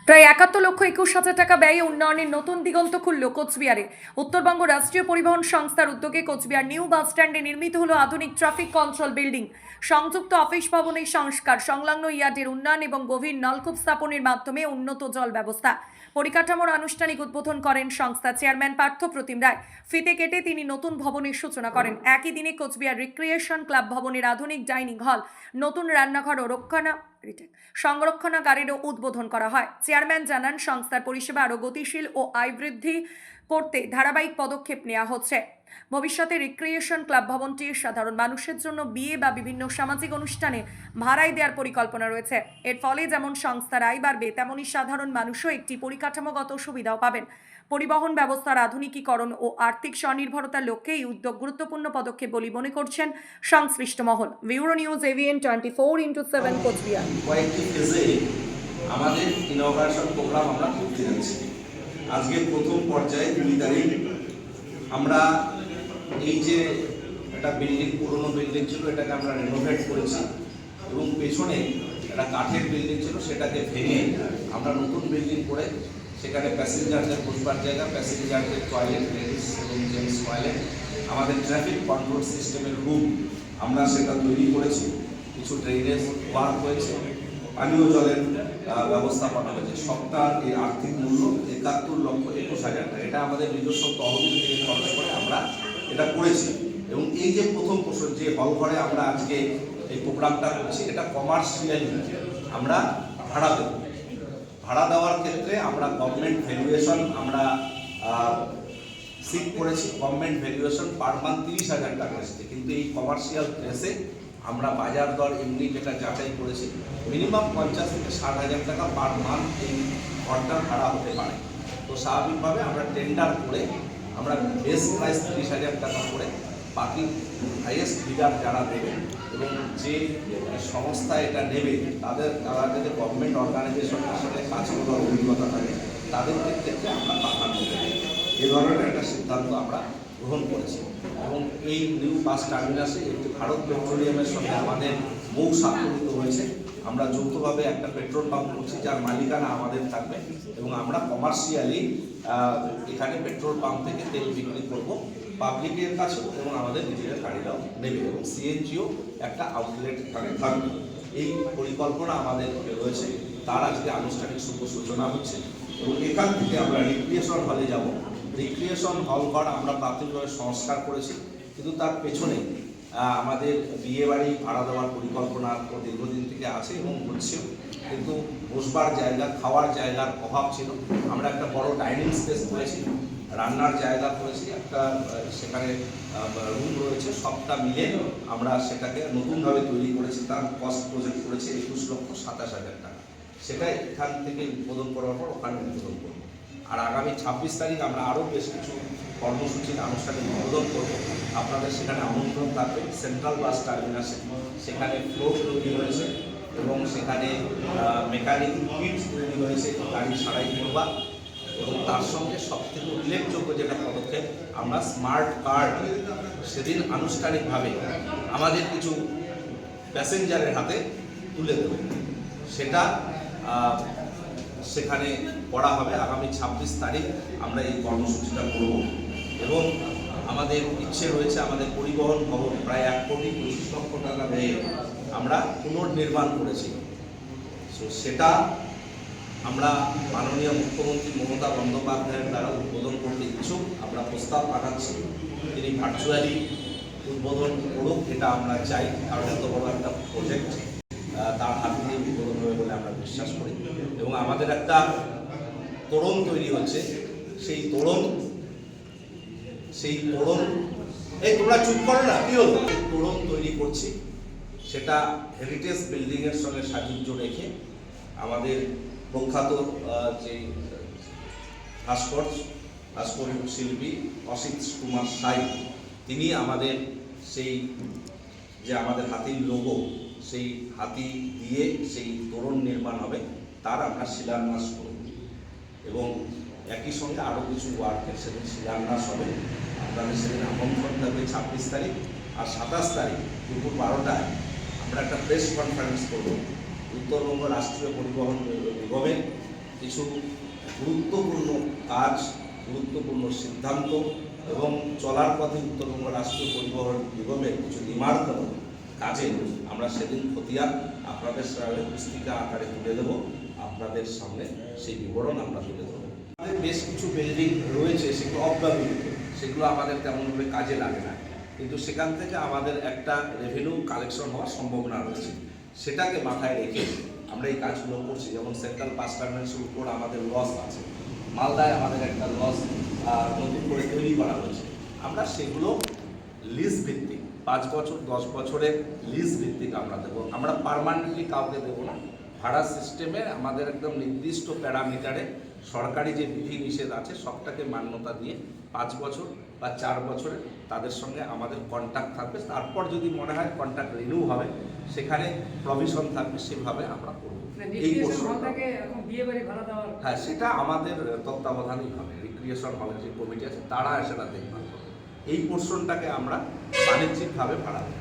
প্রায় ৭১,২১,০০০ টাকা ব্যয়ে উন্নয়নের নতুন দিগন্ত খুলল কোচবিহারে। উত্তরবঙ্গ রাষ্ট্রীয় পরিবহন সংস্থার উদ্যোগে কোচবিহার নিউ বাস স্ট্যান্ডে নির্মিত হলো আধুনিক ট্রাফিক কন্ট্রোল বিল্ডিং। সংযুক্ত অফিস ভবনের সংস্কার, সংলগ্ন ইয়ার্ডের উন্নয়ন এবং গভীর নলকূপ স্থাপনের মাধ্যমে উন্নত জল ব্যবস্থা। পরিকাঠামোর আনুষ্ঠানিক উদ্বোধন করেন সংস্থা চেয়ারম্যান পার্থ প্রতিম রায়। ফিতে কেটে তিনি নতুন ভবনের সূচনা করেন। একই দিনে কোচবিহার রিক্রিয়েশন ক্লাব ভবনের আধুনিক ডাইনিং হল, নতুন রান্নাঘর ও সংরক্ষণাগারেরও উদ্বোধন করা হয়। চেয়ারম্যান জানান, সংস্থার পরিষেবা আরও গতিশীল ও আয় বৃদ্ধি করতে ধারাবাহিক পদক্ষেপ নেওয়া হচ্ছে। ভবিষ্যতে রিক্রিয়েশন ক্লাব ভবনটি সাধারণ মানুষের জন্য বিয়ে বা বিভিন্ন সামাজিক অনুষ্ঠানে ভাড়ায় দেওয়ার পরিকল্পনা রয়েছে। এর ফলে যেমন সংস্থার আয় বাড়বে, তেমনি সাধারণ মানুষও একটি পরিকাঠামোগত সুবিধাও পাবেন। পরিবহন ব্যবস্থার আধুনিকীকরণ ও আর্থিক স্বনির্ভরতার লক্ষ্যে এই উদ্যোগ গুরুত্বপূর্ণ পদক্ষেপ বলে মনে করছেন সংশ্লিষ্ট মহল। Bureau news, AVN 24x7 Coochbehar. কয়েকটি ফেজে আমাদের ইনগ্রেশন প্রোগ্রাম আমরা করতে যাচ্ছি। আজকে প্রথম পর্যায়ে 2 তারিখ আমরা এই যে একটা বিল্ডিং, পুরনো বিল্ডিং ছিল, এটাকে আমরা রেনোভেট করেছি এবং পেছনে একটা কাঠের বিল্ডিং ছিল, সেটাকে ভেঙে আমরা নতুন বিল্ডিং করে সেখানে প্যাসেঞ্জারদের বসবার জায়গা, প্যাসেঞ্জারদের টয়লেট, লেডিস এবং জেন্টস টয়লেট, আমাদের ট্রাফিক কন্ট্রোল সিস্টেমের রুম আমরা সেটা তৈরি করেছি। কিছু ড্রেনেজ ওয়ার্ক হয়েছে, পানীয় জলের ব্যবস্থাপনা হয়েছে। সবটার এই আর্থিক মূল্য ৭১,২১,০০০ টাকা। এটা আমাদের নিজস্ব তহবিল থেকে খরচ করে আমরা এটা করেছি। এবং এই যে প্রথম যে হল ঘরে আমরা আজকে এই প্রোগ্রামটা করছি, এটা কমার্শিয়ালি আমরা ভাড়া দেব। ভাড়া দেওয়ার ক্ষেত্রে আমরা গভর্নমেন্ট ভ্যালুয়েশন আমরা সিক করেছি। গভর্নমেন্ট ভ্যালুয়েশন পার মান্থ ৩০,০০০ টাকা এসেছে, কিন্তু এই কমার্শিয়াল প্লেসে আমরা বাজার দর এমনি যেটা যাচাই করেছি, মিনিমাম ৫০ থেকে ৬০,০০০ টাকা পার মান্থ এই ঘরটার ভাড়া হতে পারে। তো স্বাভাবিকভাবে আমরা টেন্ডার করে আমরা বেস প্রাইস ৩০,০০০ টাকা করে বাকি হাইয়েস্ট বিডার যারা দেবে এবং যে সংস্থা এটা নেবে তারা যাতে গভর্নমেন্ট অর্গানাইজেশনের সাথে কাজ করার অভিজ্ঞতা থাকে, তাদের ক্ষেত্রে আমরা প্রাধান্য দেব। এ ধরনের একটা সিদ্ধান্ত আমরা গ্রহণ করেছি। এবং এই নিউ বাস টার্মিনাসে একটি ভারত পেট্রোলিয়ামের সঙ্গে আমাদের মৌ স্বাক্ষরিত হয়েছে। আমরা যৌথভাবে একটা পেট্রোল পাম্প করছি, যার মালিকানা আমাদের থাকবে এবং আমরা কমার্শিয়ালি এখানে পেট্রোল পাম্প থেকে তেল বিক্রি করব পাবলিকের কাছেও, এবং আমাদের নিজেদের গাড়িরাও নেবে এবং সিএনজিও একটা আউটলেট এখানে থাকবে। এই পরিকল্পনা আমাদের রয়েছে, তার আজকে আনুষ্ঠানিক শুভ সূচনা হচ্ছে। এবং এখান থেকে আমরা রিক্রিয়েশন হলে যাব। রিক্রিয়েশন হল ঘর আমরা প্রাথমিকভাবে সংস্কার করেছি, কিন্তু তার পেছনে আমাদের বিয়ে বাড়ি ভাড়া দেওয়ার পরিকল্পনা দীর্ঘদিন থেকে আছে এবং হচ্ছেও, কিন্তু বসবার জায়গা, খাওয়ার জায়গার অভাব ছিল। আমরা একটা বড় ডাইনিং স্পেস করেছি, রান্নার জায়গা করেছি, একটা সেখানে রুম রয়েছে। সবটা মিলে আমরা সেটাকে নতুনভাবে তৈরি করেছি। তার কস্ট প্রজেক্ট করেছে ২১,২৭,০০০ টাকা। সেটা এখান থেকে উদ্বোধন করার পর ওখানে উদ্বোধন করব। আর আগামী ২৬ তারিখ আমরা আরও বেশ কিছু কর্মসূচির আনুষ্ঠানিক উদ্বোধন করব। আপনাদের সেখানে আমন্ত্রণ থাকবে। সেন্ট্রাল বাস টার্মিনাসে সেখানে ফ্লোর তৈরি হয়েছে এবং সেখানে মেকানিক কিট তৈরি হয়েছে, গাড়ি সারাই করবার। এবং তার সঙ্গে সবথেকে উল্লেখযোগ্য যেটা পদক্ষেপ, আমরা স্মার্ট কার্ড সেদিন আনুষ্ঠানিকভাবে আমাদের কিছু প্যাসেঞ্জারের হাতে তুলে দেব। সেটা সেখানে করা হবে। আগামী ২৬ তারিখ আমরা এই কর্মসূচিটা করব এবং আমাদের ইচ্ছে রয়েছে আমাদের পরিবহন ভবন প্রায় ১,২৫,০০,০০০ টাকা ব্যয়ে আমরা পুনর্নির্মাণ করেছি। তো সেটা আমরা মাননীয় মুখ্যমন্ত্রী মমতা বন্দ্যোপাধ্যায়ের দ্বারা উদ্বোধন করতে ইচ্ছুক। আমরা প্রস্তাব পাঠাচ্ছি, তিনি ভার্চুয়ালি উদ্বোধন করুক, এটা আমরা চাই। কারণ এত বড় একটা প্রজেক্ট তার হাত দিয়ে উদ্বোধন হবে বলে আমরা বিশ্বাস করি। এবং আমাদের একটা তোরণ তৈরি হচ্ছে, সেই তোরণ এই তোমরা চুপ করো না, কি হলো, তোরণ তৈরি করছি। সেটা হেরিটেজ বিল্ডিংয়ের সঙ্গে সাযুজ্য রেখে আমাদের প্রখ্যাত যে ভাস্কর শিল্পী অসিত কুমার সাই, তিনি আমাদের সেই যে আমাদের হাতির লোগো, সেই হাতি দিয়ে সেই তোরণ নির্মাণ হবে, তার আমরা শিলান্যাস করব। এবং একই সঙ্গে আরও কিছু ওয়ার্কের সেদিন শিলান্যাস হবে। আপনাদের সেদিন আমন্ত্রণ থাকবে ২৬ তারিখ। আর ২৭ তারিখ দুপুর ১২টায় আমরা একটা প্রেস কনফারেন্স করব উত্তরবঙ্গ রাষ্ট্রীয় পরিবহন নিগমের কিছু গুরুত্বপূর্ণ কাজ, গুরুত্বপূর্ণ সিদ্ধান্ত এবং চলার পথে উত্তরবঙ্গ রাষ্ট্রীয় পরিবহন নিগমের কিছু নির্মাণমূলক কাজে আমরা সেদিন খতিয়ান আপনাদের সামনে পুস্তিকা আকারে তুলে দেবো, আপনাদের সামনে সেই বিবরণ আমরা তুলে দেবো। আমাদের বেশ কিছু বিল্ডিং রয়েছে, সেগুলো অব্যবহৃত, সেগুলো আমাদের তেমনভাবে কাজে লাগে না, কিন্তু সেখান থেকে আমাদের একটা রেভিনিউ কালেকশন হওয়ার সম্ভাবনা রয়েছে। সেটাকে মাথায় রেখে আমরা এই কাজগুলো করছি। যেমন সেন্ট্রাল বাস টার্মিনালসের উপর আমাদের লস আছে, মালদায় আমাদের একটা লস নতুন করে তৈরি করা হয়েছে। আমরা সেগুলো লিজ ভিত্তিক 5 বছর 10 বছরের লিজ ভিত্তিক আমরা দেবো। আমরা পার্মানেন্টলি কাউকে দেবো না, ভাড়া সিস্টেমে আমাদের একদম নির্দিষ্ট প্যারামিটারে সরকারি যে বিধিনিষেধ আছে সবটাকে মান্যতা দিয়ে 5 বছর বা 4 বছরে তাদের সঙ্গে আমাদের কন্ট্যাক্ট থাকবে। তারপর যদি মনে হয় কন্ট্যাক্ট রিনিউ হবে, সেখানে প্রভিশন থাকবে, সেভাবে আমরা করবো। এই হ্যাঁ, সেটা আমাদের তত্ত্বাবধানেই হবে। রিক্রিয়েশন হলের যে কমিটি আছে তারা সেটা দেখভাল করবে। এই পোর্শনটাকে আমরা বাণিজ্যিকভাবে ভাড়া দেব।